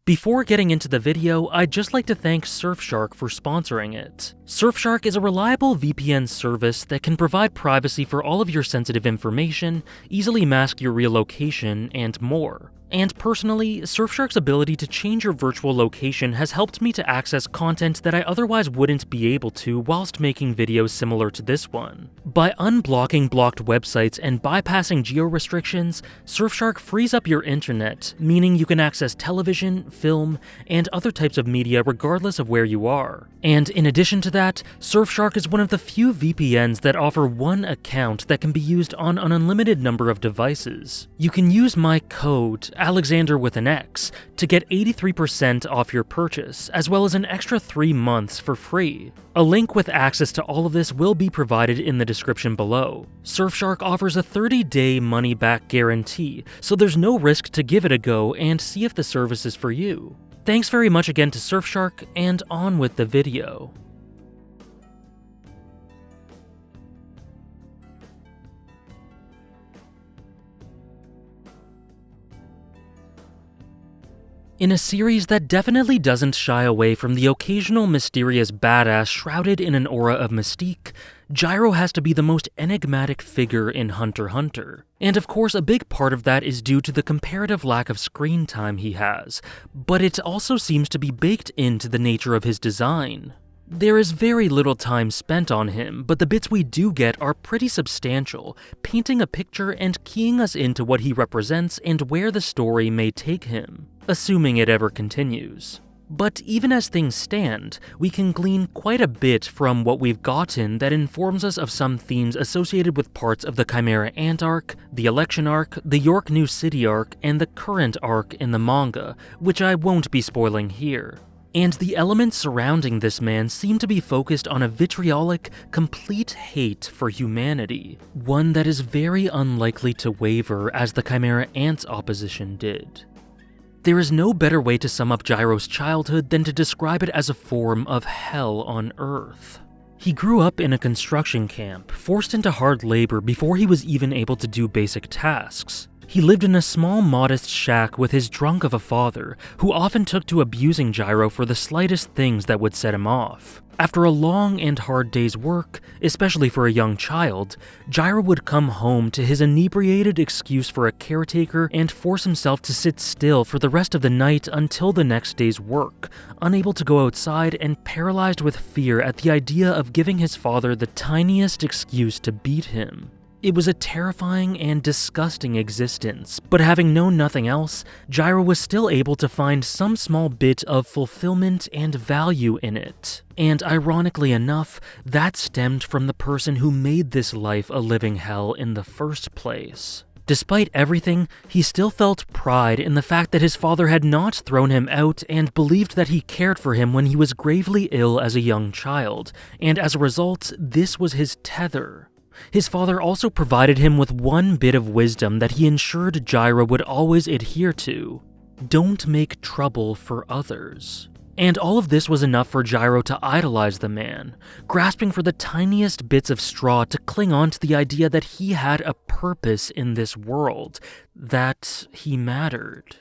Before getting into the video, I'd just like to thank Surfshark for sponsoring it. Surfshark is a reliable VPN service that can provide privacy for all of your sensitive information, easily mask your real location, and more. And personally, Surfshark's ability to change your virtual location has helped me to access content that I otherwise wouldn't be able to whilst making videos similar to this one. By unblocking blocked websites and bypassing geo-restrictions, Surfshark frees up your internet, meaning you can access television, film, and other types of media regardless of where you are. And in addition to that, Surfshark is one of the few VPNs that offer one account that can be used on an unlimited number of devices. You can use my code, Alexander with an X, to get 83% off your purchase, as well as an extra 3 months for free. A link with access to all of this will be provided in the description below. Surfshark offers a 30-day money-back guarantee, so there's no risk to give it a go and see if the service is for you. Thanks very much again to Surfshark, and on with the video. In a series that definitely doesn't shy away from the occasional mysterious badass shrouded in an aura of mystique, GYRO has to be the most enigmatic figure in Hunter x Hunter. And of course, a big part of that is due to the comparative lack of screen time he has, but it also seems to be baked into the nature of his design. There is very little time spent on him, but the bits we do get are pretty substantial, painting a picture and keying us into what he represents and where the story may take him, assuming it ever continues. But even as things stand, we can glean quite a bit from what we've gotten that informs us of some themes associated with parts of the Chimera Ant arc, the Election arc, the York New City arc, and the current arc in the manga, which I won't be spoiling here. And the elements surrounding this man seem to be focused on a vitriolic, complete hate for humanity, one that is very unlikely to waver as the Chimera Ant's opposition did. There is no better way to sum up GYRO's childhood than to describe it as a form of hell on Earth. He grew up in a construction camp, forced into hard labor before he was even able to do basic tasks. He lived in a small, modest shack with his drunk of a father, who often took to abusing GYRO for the slightest things that would set him off. After a long and hard day's work, especially for a young child, GYRO would come home to his inebriated excuse for a caretaker and force himself to sit still for the rest of the night until the next day's work, unable to go outside and paralyzed with fear at the idea of giving his father the tiniest excuse to beat him. It was a terrifying and disgusting existence, but having known nothing else, GYRO was still able to find some small bit of fulfillment and value in it. And ironically enough, that stemmed from the person who made this life a living hell in the first place. Despite everything, he still felt pride in the fact that his father had not thrown him out and believed that he cared for him when he was gravely ill as a young child, and as a result, this was his tether. His father also provided him with one bit of wisdom that he ensured GYRO would always adhere to: don't make trouble for others. And all of this was enough for GYRO to idolize the man, grasping for the tiniest bits of straw to cling on to the idea that he had a purpose in this world, that he mattered.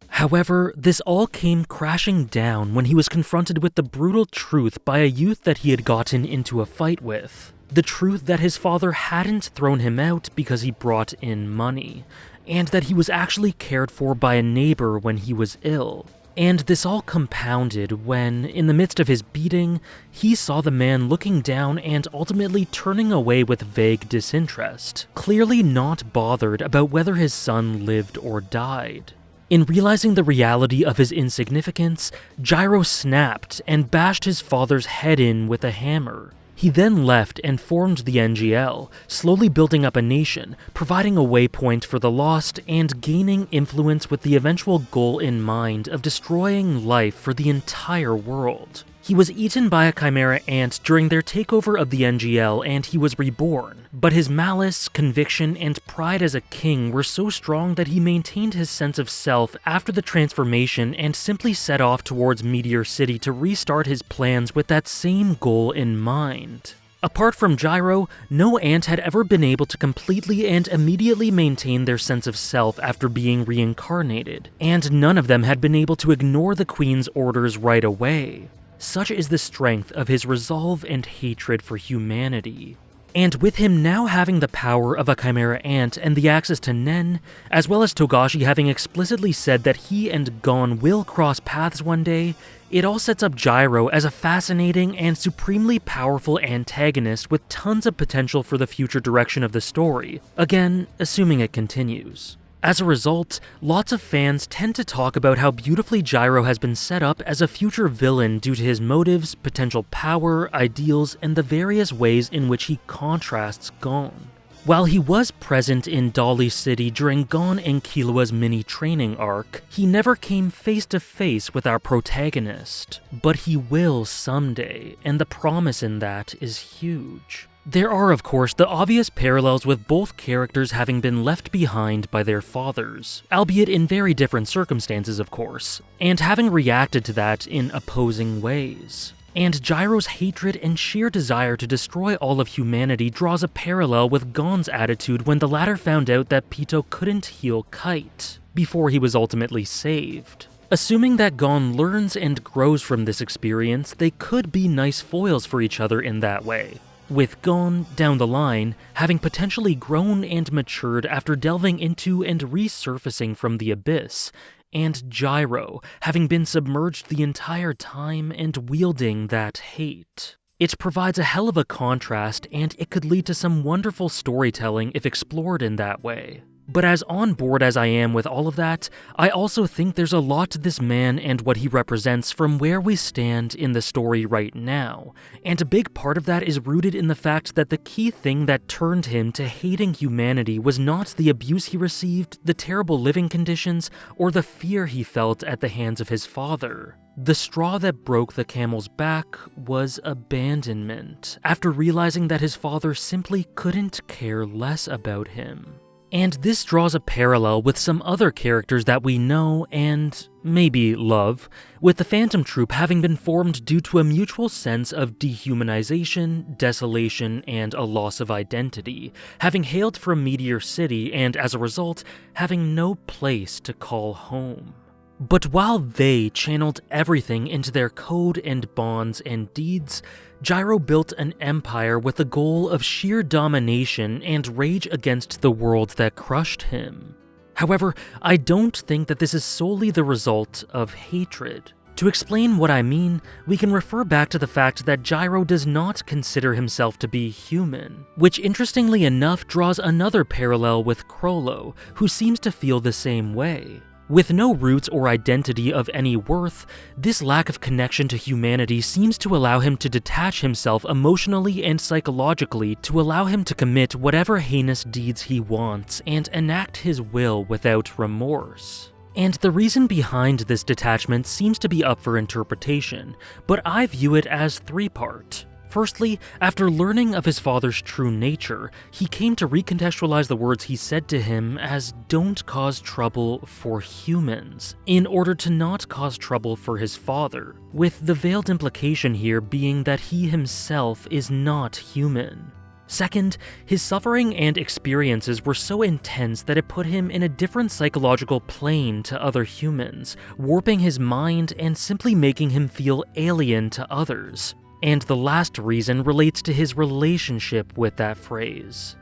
However, this all came crashing down when he was confronted with the brutal truth by a youth that he had gotten into a fight with. The truth that his father hadn't thrown him out because he brought in money, and that he was actually cared for by a neighbor when he was ill. And this all compounded when, in the midst of his beating, he saw the man looking down and ultimately turning away with vague disinterest, clearly not bothered about whether his son lived or died. In realizing the reality of his insignificance, GYRO snapped and bashed his father's head in with a hammer. He then left and formed the NGL, slowly building up a nation, providing a waypoint for the lost, and gaining influence with the eventual goal in mind of destroying life for the entire world. He was eaten by a Chimera Ant during their takeover of the NGL, and he was reborn. But his malice, conviction, and pride as a king were so strong that he maintained his sense of self after the transformation and simply set off towards Meteor City to restart his plans with that same goal in mind. Apart from GYRO, no ant had ever been able to completely and immediately maintain their sense of self after being reincarnated, and none of them had been able to ignore the Queen's orders right away. Such is the strength of his resolve and hatred for humanity. And with him now having the power of a Chimera ant and the access to Nen, as well as Togashi having explicitly said that he and Gon will cross paths one day, it all sets up GYRO as a fascinating and supremely powerful antagonist with tons of potential for the future direction of the story, again, assuming it continues. As a result, lots of fans tend to talk about how beautifully GYRO has been set up as a future villain due to his motives, potential power, ideals, and the various ways in which he contrasts Gon. While he was present in Dali City during Gon and Killua's mini-training arc, he never came face to face with our protagonist. But he will someday, and the promise in that is huge. There are, of course, the obvious parallels with both characters having been left behind by their fathers, albeit in very different circumstances, of course, and having reacted to that in opposing ways. And GYRO's hatred and sheer desire to destroy all of humanity draws a parallel with Gon's attitude when the latter found out that Pito couldn't heal Kite, before he was ultimately saved. Assuming that Gon learns and grows from this experience, they could be nice foils for each other in that way. With Gon, down the line, having potentially grown and matured after delving into and resurfacing from the abyss, and GYRO having been submerged the entire time and wielding that hate. It provides a hell of a contrast, and it could lead to some wonderful storytelling if explored in that way. But as on board as I am with all of that, I also think there's a lot to this man and what he represents from where we stand in the story right now, and a big part of that is rooted in the fact that the key thing that turned him to hating humanity was not the abuse he received, the terrible living conditions, or the fear he felt at the hands of his father. The straw that broke the camel's back was abandonment, after realizing that his father simply couldn't care less about him. And this draws a parallel with some other characters that we know and maybe love, with the Phantom Troop having been formed due to a mutual sense of dehumanization, desolation, and a loss of identity, having hailed from Meteor City and, as a result, having no place to call home. But while they channeled everything into their code and bonds and deeds, GYRO built an empire with the goal of sheer domination and rage against the world that crushed him. However, I don't think that this is solely the result of hatred. To explain what I mean, we can refer back to the fact that GYRO does not consider himself to be human, which interestingly enough draws another parallel with Chrollo, who seems to feel the same way. With no roots or identity of any worth, this lack of connection to humanity seems to allow him to detach himself emotionally and psychologically to allow him to commit whatever heinous deeds he wants and enact his will without remorse. And the reason behind this detachment seems to be up for interpretation, but I view it as three-part. Firstly, after learning of his father's true nature, he came to recontextualize the words he said to him as "don't cause trouble for humans," in order to not cause trouble for his father, with the veiled implication here being that he himself is not human. Second, his suffering and experiences were so intense that it put him in a different psychological plane to other humans, warping his mind and simply making him feel alien to others. And the last reason relates to his relationship with that phrase.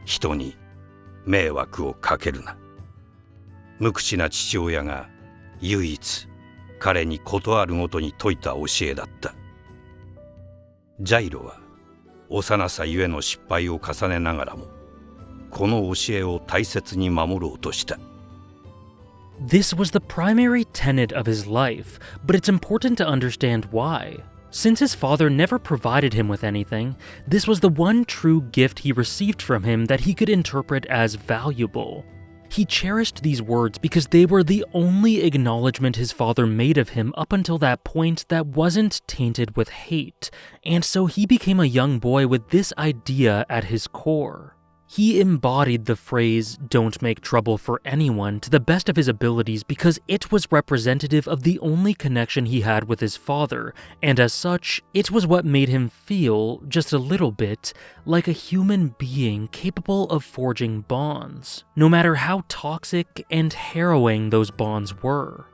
人に迷惑をかけるな。無口な父親が唯一彼に事あるごとに説いた教えだった。ジャイロは幼さゆえの失敗を重ねながらも、この教えを大切に守ろうとした。This was the primary tenet of his life, but it's important to understand why. Since his father never provided him with anything, this was the one true gift he received from him that he could interpret as valuable. He cherished these words because they were the only acknowledgement his father made of him up until that point that wasn't tainted with hate, and so he became a young boy with this idea at his core. He embodied the phrase, "don't make trouble for anyone," to the best of his abilities because it was representative of the only connection he had with his father, and as such, it was what made him feel, just a little bit, like a human being capable of forging bonds, no matter how toxic and harrowing those bonds were.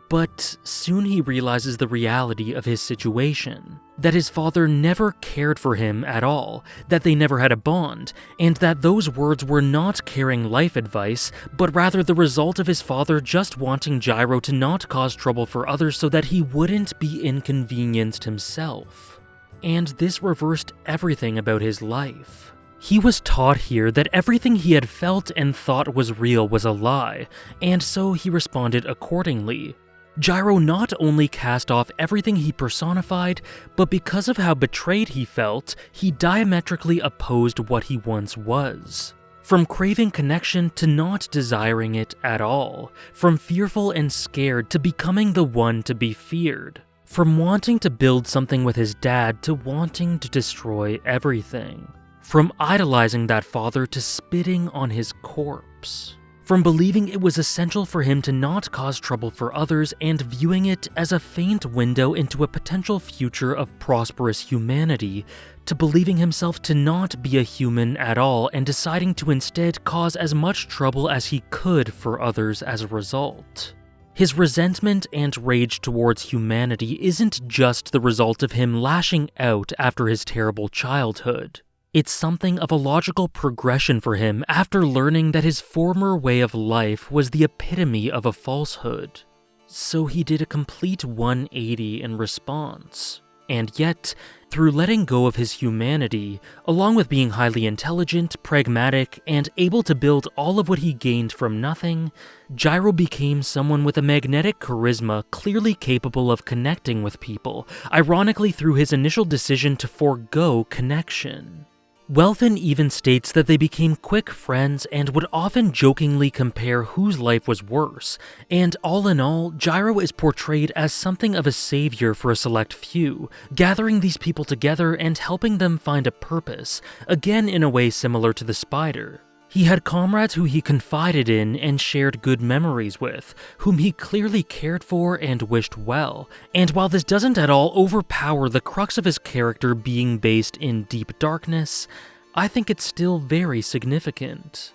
But soon he realizes the reality of his situation, that his father never cared for him at all, that they never had a bond, and that those words were not caring life advice, but rather the result of his father just wanting GYRO to not cause trouble for others so that he wouldn't be inconvenienced himself. And this reversed everything about his life. He was taught here that everything he had felt and thought was real was a lie, and so he responded accordingly. GYRO not only cast off everything he personified, but because of how betrayed he felt, he diametrically opposed what he once was. From craving connection to not desiring it at all, from fearful and scared to becoming the one to be feared, from wanting to build something with his dad to wanting to destroy everything, from idolizing that father to spitting on his corpse. From believing it was essential for him to not cause trouble for others and viewing it as a faint window into a potential future of prosperous humanity, to believing himself to not be a human at all and deciding to instead cause as much trouble as he could for others as a result. His resentment and rage towards humanity isn't just the result of him lashing out after his terrible childhood. It's something of a logical progression for him after learning that his former way of life was the epitome of a falsehood. So he did a complete 180 in response. And yet, through letting go of his humanity, along with being highly intelligent, pragmatic, and able to build all of what he gained from nothing, GYRO became someone with a magnetic charisma clearly capable of connecting with people, ironically through his initial decision to forego connection. Welfin even states that they became quick friends and would often jokingly compare whose life was worse, and all in all, GYRO is portrayed as something of a savior for a select few, gathering these people together and helping them find a purpose, again in a way similar to the spider. He had comrades who he confided in and shared good memories with, whom he clearly cared for and wished well, and while this doesn't at all overpower the crux of his character being based in deep darkness, I think it's still very significant.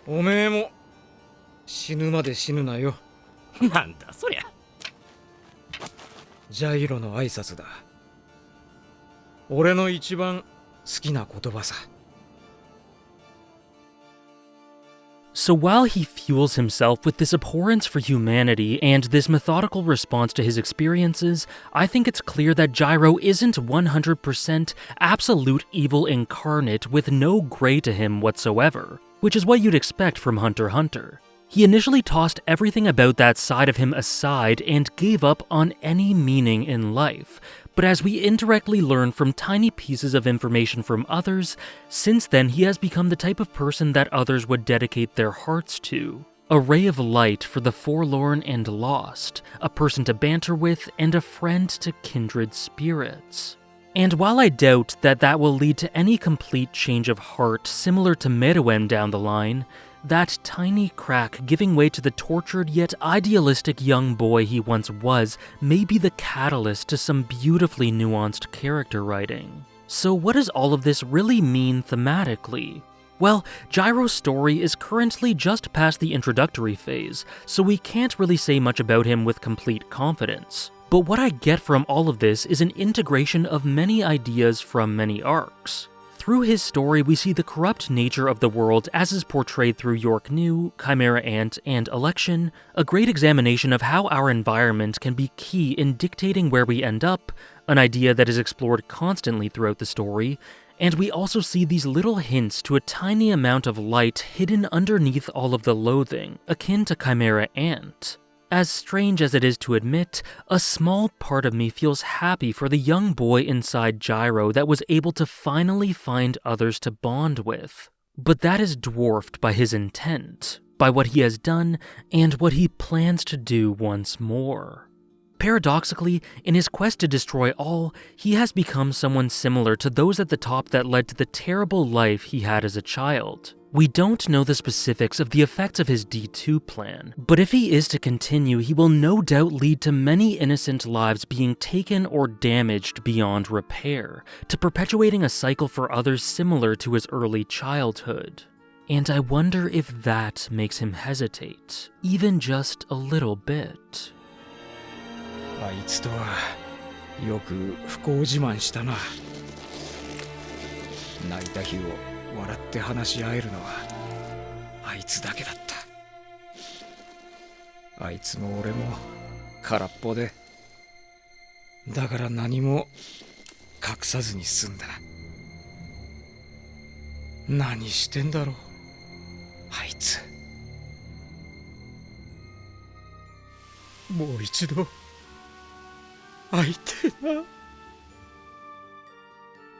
おめえも死ぬまで死ぬなよ。なんだそりゃ。ジャイロの挨拶だ。俺の一番好きな言葉さ。So while he fuels himself with this abhorrence for humanity and this methodical response to his experiences, I think it's clear that GYRO isn't 100% absolute evil incarnate with no gray to him whatsoever, which is what you'd expect from Hunter x Hunter. He initially tossed everything about that side of him aside and gave up on any meaning in life, but as we indirectly learn from tiny pieces of information from others, since then he has become the type of person that others would dedicate their hearts to. A ray of light for the forlorn and lost, a person to banter with, and a friend to kindred spirits. And while I doubt that that will lead to any complete change of heart similar to Meruem down the line, that tiny crack giving way to the tortured yet idealistic young boy he once was may be the catalyst to some beautifully nuanced character writing. So what does all of this really mean thematically? Well, GYRO's story is currently just past the introductory phase, so we can't really say much about him with complete confidence. But what I get from all of this is an integration of many ideas from many arcs. Through his story, we see the corrupt nature of the world as is portrayed through York New, Chimera Ant, and Election, a great examination of how our environment can be key in dictating where we end up, an idea that is explored constantly throughout the story, and we also see these little hints to a tiny amount of light hidden underneath all of the loathing, akin to Chimera Ant. As strange as it is to admit, a small part of me feels happy for the young boy inside GYRO that was able to finally find others to bond with. But that is dwarfed by his intent, by what he has done, and what he plans to do once more. paradoxically, in his quest to destroy all, he has become someone similar to those at the top that led to the terrible life he had as a child. We don't know the specifics of the effects of his D2 plan, but if he is to continue, he will no doubt lead to many innocent lives being taken or damaged beyond repair, to perpetuating a cycle for others similar to his early childhood. And I wonder if that makes him hesitate, even just a little bit. あいつとはよく不幸自慢したな。泣いた日を笑って話し合えるのはあいつだけだった。あいつも俺も空っぽで、だから何も隠さずに済んだ。何してんだろう、あいつ。もう一度会いてえな。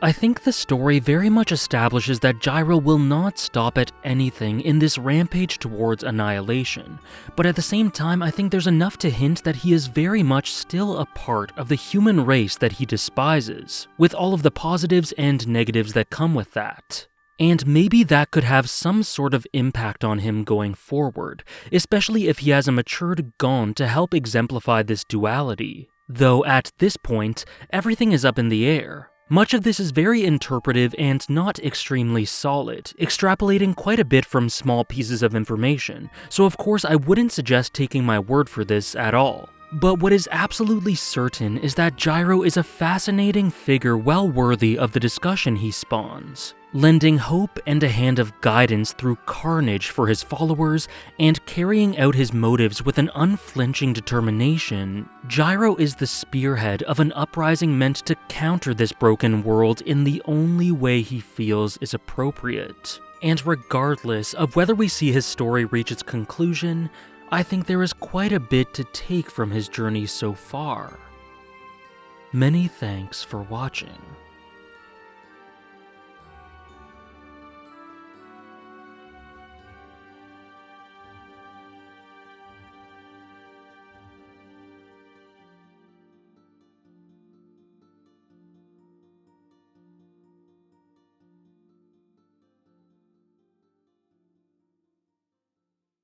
I think the story very much establishes that GYRO will not stop at anything in this rampage towards annihilation, but at the same time I think there's enough to hint that he is very much still a part of the human race that he despises, with all of the positives and negatives that come with that. And maybe that could have some sort of impact on him going forward, especially if he has a matured Gon to help exemplify this duality. Though at this point, everything is up in the air. Much of this is very interpretive and not extremely solid, extrapolating quite a bit from small pieces of information, so of course I wouldn't suggest taking my word for this at all. But what is absolutely certain is that GYRO is a fascinating figure well worthy of the discussion he spawns, lending hope and a hand of guidance through carnage for his followers and carrying out his motives with an unflinching determination. GYRO is the spearhead of an uprising meant to counter this broken world in the only way he feels is appropriate. And regardless of whether we see his story reach its conclusion, I think there is quite a bit to take from his journey so far. Many thanks for watching.